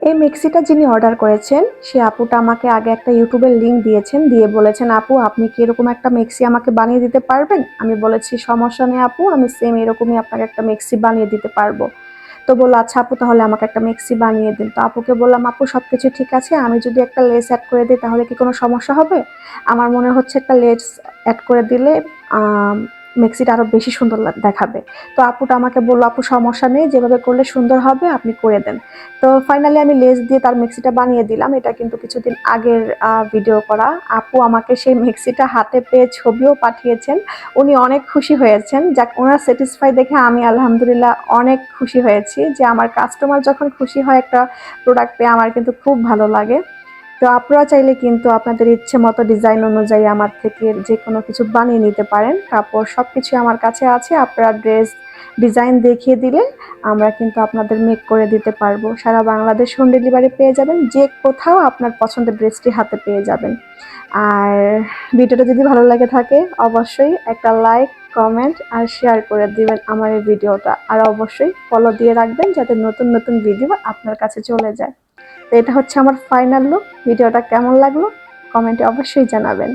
এই মিক্সিটা যিনি অর্ডার করেছেন সে আপুটা আমাকে আগে একটা ইউটিউবের লিংক দিয়েছেন, দিয়ে বলেছেন আপু আপনি কি এরকম একটা মিক্সি আমাকে বানিয়ে দিতে পারবেন? আমি বলেছি সমস্যা নেই আপু, আমি সেম এরকমই আপনাকে একটা মিক্সি বানিয়ে দিতে পারবো। তো বললো আচ্ছা আপু তাহলে আমাকে একটা মিক্সি বানিয়ে দিন। তো আপুকে বললাম আপু সবকিছু ঠিক আছে, আমি যদি একটা লেস অ্যাড করে দিই তাহলে কি কোনো সমস্যা হবে? আমার মনে হচ্ছে একটা লেস অ্যাড করে দিলে মিক্সিটা আরো বেশি সুন্দর দেখাবে। তো আপুটা আমাকে বললো আপু সমস্যা নেই, যেভাবে করলে সুন্দর হবে আপনি করে দেন। তো ফাইনালি আমি লেস দিয়ে তার মিক্সিটা বানিয়ে দিলাম। এটা কিন্তু কিছুদিন আগের ভিডিও করা। আপু আমাকে সেই মিক্সিটা হাতে পেয়ে ছবিও পাঠিয়েছেন। উনি অনেক খুশি হয়েছেন। যাক ওনার স্যাটিসফাই দেখে আমি আলহামদুলিল্লাহ অনেক খুশি হয়েছি যে আমার কাস্টমার যখন খুশি হয় একটা প্রোডাক্ট পেয়ে আমার কিন্তু খুব ভালো লাগে। তো আপনারা চাইলে কিন্তু আপনাদের ইচ্ছে মতো ডিজাইন অনুযায়ী আমার থেকে যে কোনো কিছু বানিয়ে নিতে পারেন। কাপড় সবকিছু আমার কাছে আছে। আপনারা ড্রেস ডিজাইন দেখিয়ে দিলে আমরা কিন্তু আপনাদের মেক করে দিতে পারবো। সারা বাংলাদেশ হোম ডেলিভারি পেয়ে যাবেন, যে কোথাও আপনার পছন্দের ড্রেসটি হাতে পেয়ে যাবেন। আর ভিডিওটা যদি ভালো লাগে থাকে অবশ্যই একটা লাইক, কমেন্ট আর শেয়ার করে দিবেন আমার এই ভিডিওটা। আর অবশ্যই ফলো দিয়ে রাখবেন যাতে নতুন নতুন ভিডিও আপনার কাছে চলে যায়। তো এটা হচ্ছে আমার ফাইনাল লুক। ভিডিওটা কেমন লাগলো কমেন্টে অবশ্যই জানাবেন।